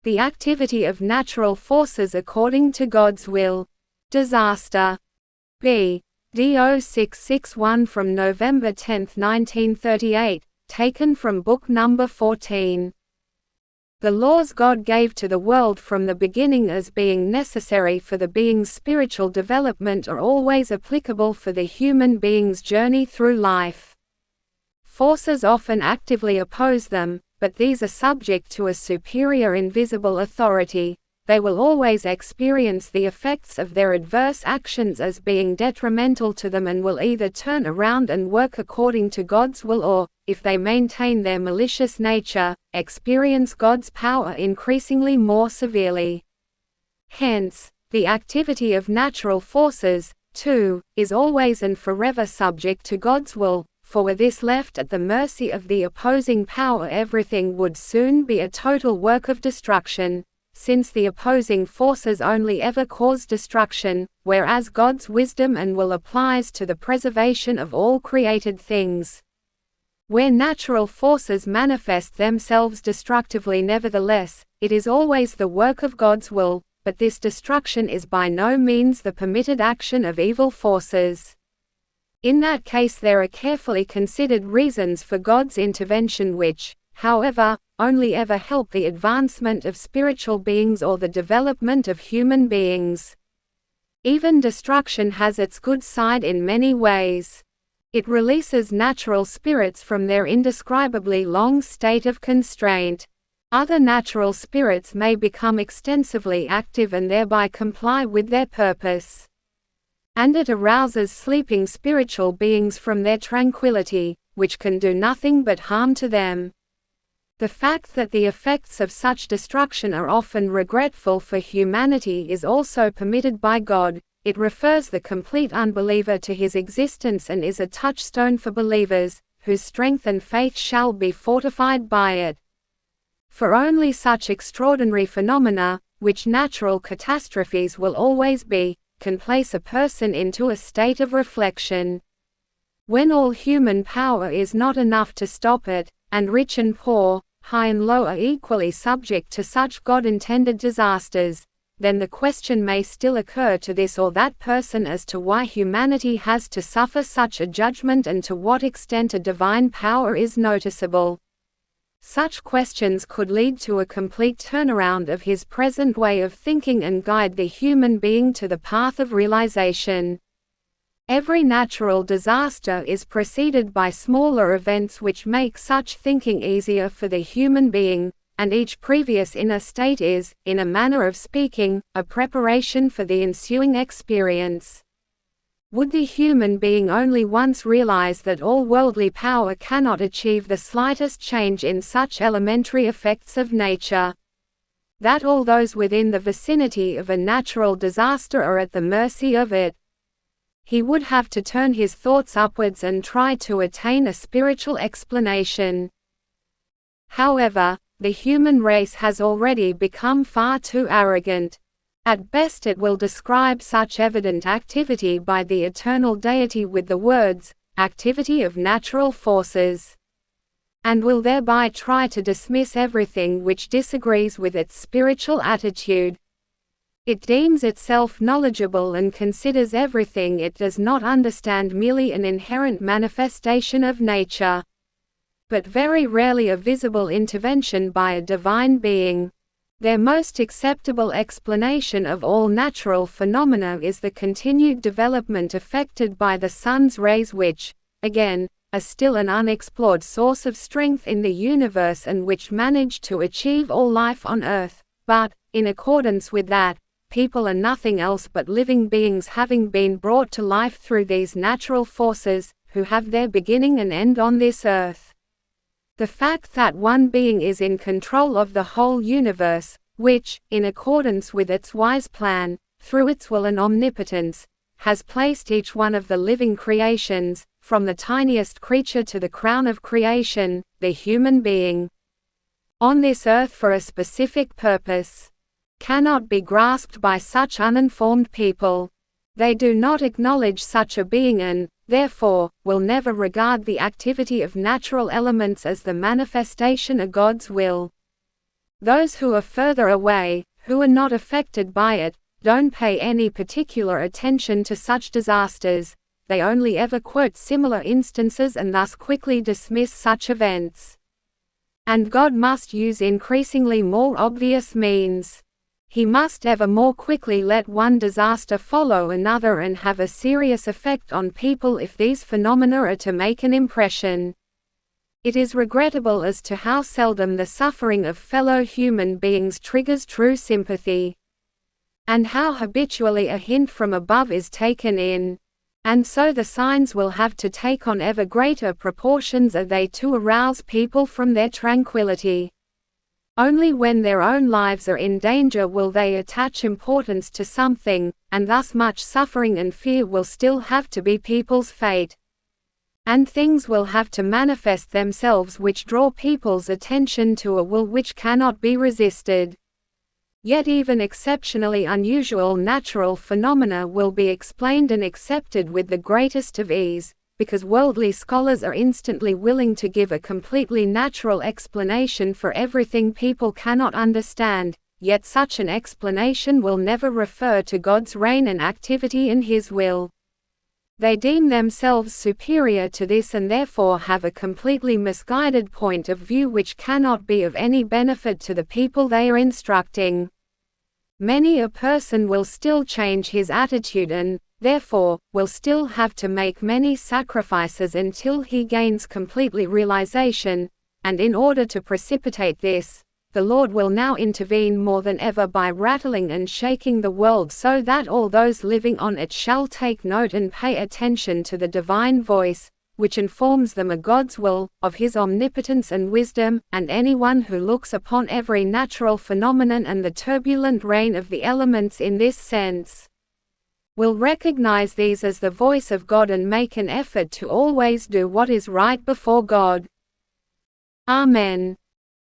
The activity of natural forces according to God's will. Disaster. BD0661 from November 10, 1938, taken from book number 14. The laws God gave to the world from the beginning as being necessary for the being's spiritual development are always applicable for the human being's journey through life. Forces often actively oppose them, but these are subject to a superior invisible authority. They will always experience the effects of their adverse actions as being detrimental to them and will either turn around and work according to God's will or, if they maintain their malicious nature, experience God's power increasingly more severely. Hence, the activity of natural forces, too, is always and forever subject to God's will, for were this left at the mercy of the opposing power, everything would soon be a total work of destruction, since the opposing forces only ever cause destruction, whereas God's wisdom and will applies to the preservation of all created things. Where natural forces manifest themselves destructively, nevertheless, it is always the work of God's will, but this destruction is by no means the permitted action of evil forces. In that case there are carefully considered reasons for God's intervention which, however, only ever help the advancement of spiritual beings or the development of human beings. Even destruction has its good side in many ways. It releases natural spirits from their indescribably long state of constraint. Other natural spirits may become extensively active and thereby comply with their purpose. And it arouses sleeping spiritual beings from their tranquility, which can do nothing but harm to them. The fact that the effects of such destruction are often regretful for humanity is also permitted by God. It refers the complete unbeliever to his existence and is a touchstone for believers, whose strength and faith shall be fortified by it. For only such extraordinary phenomena, which natural catastrophes will always be, can place a person into a state of reflection. When all human power is not enough to stop it, and rich and poor, high and low are equally subject to such God-intended disasters, then the question may still occur to this or that person as to why humanity has to suffer such a judgment and to what extent a divine power is noticeable. Such questions could lead to a complete turnaround of his present way of thinking and guide the human being to the path of realization. Every natural disaster is preceded by smaller events which make such thinking easier for the human being, and each previous inner state is, in a manner of speaking, a preparation for the ensuing experience. Would the human being only once realize that all worldly power cannot achieve the slightest change in such elementary effects of nature? That all those within the vicinity of a natural disaster are at the mercy of it? He would have to turn his thoughts upwards and try to attain a spiritual explanation. However, the human race has already become far too arrogant. At best it will describe such evident activity by the eternal deity with the words, activity of natural forces, and will thereby try to dismiss everything which disagrees with its spiritual attitude. It deems itself knowledgeable and considers everything it does not understand merely an inherent manifestation of nature, but very rarely a visible intervention by a divine being. Their most acceptable explanation of all natural phenomena is the continued development effected by the sun's rays which, again, are still an unexplored source of strength in the universe and which manage to achieve all life on Earth, but, in accordance with that, people are nothing else but living beings having been brought to life through these natural forces, who have their beginning and end on this earth. The fact that one being is in control of the whole universe, which, in accordance with its wise plan, through its will and omnipotence, has placed each one of the living creations, from the tiniest creature to the crown of creation, the human being, on this earth for a specific purpose, cannot be grasped by such uninformed people. They do not acknowledge such a being and, therefore, will never regard the activity of natural elements as the manifestation of God's will. Those who are further away, who are not affected by it, don't pay any particular attention to such disasters. They only ever quote similar instances and thus quickly dismiss such events. And God must use increasingly more obvious means. He must ever more quickly let one disaster follow another and have a serious effect on people if these phenomena are to make an impression. It is regrettable as to how seldom the suffering of fellow human beings triggers true sympathy. And how habitually a hint from above is taken in. And so the signs will have to take on ever greater proportions are they to arouse people from their tranquility. Only when their own lives are in danger will they attach importance to something, and thus much suffering and fear will still have to be people's fate. And things will have to manifest themselves which draw people's attention to a will which cannot be resisted. Yet even exceptionally unusual natural phenomena will be explained and accepted with the greatest of ease, because worldly scholars are instantly willing to give a completely natural explanation for everything people cannot understand, yet such an explanation will never refer to God's reign and activity in His will. They deem themselves superior to this and therefore have a completely misguided point of view which cannot be of any benefit to the people they are instructing. Many a person will still change his attitude and, therefore, will still have to make many sacrifices until he gains completely realization, and in order to precipitate this, the Lord will now intervene more than ever by rattling and shaking the world so that all those living on it shall take note and pay attention to the divine voice, which informs them of God's will, of His omnipotence and wisdom, and anyone who looks upon every natural phenomenon and the turbulent reign of the elements in this sense, will recognize these as the voice of God and make an effort to always do what is right before God. Amen.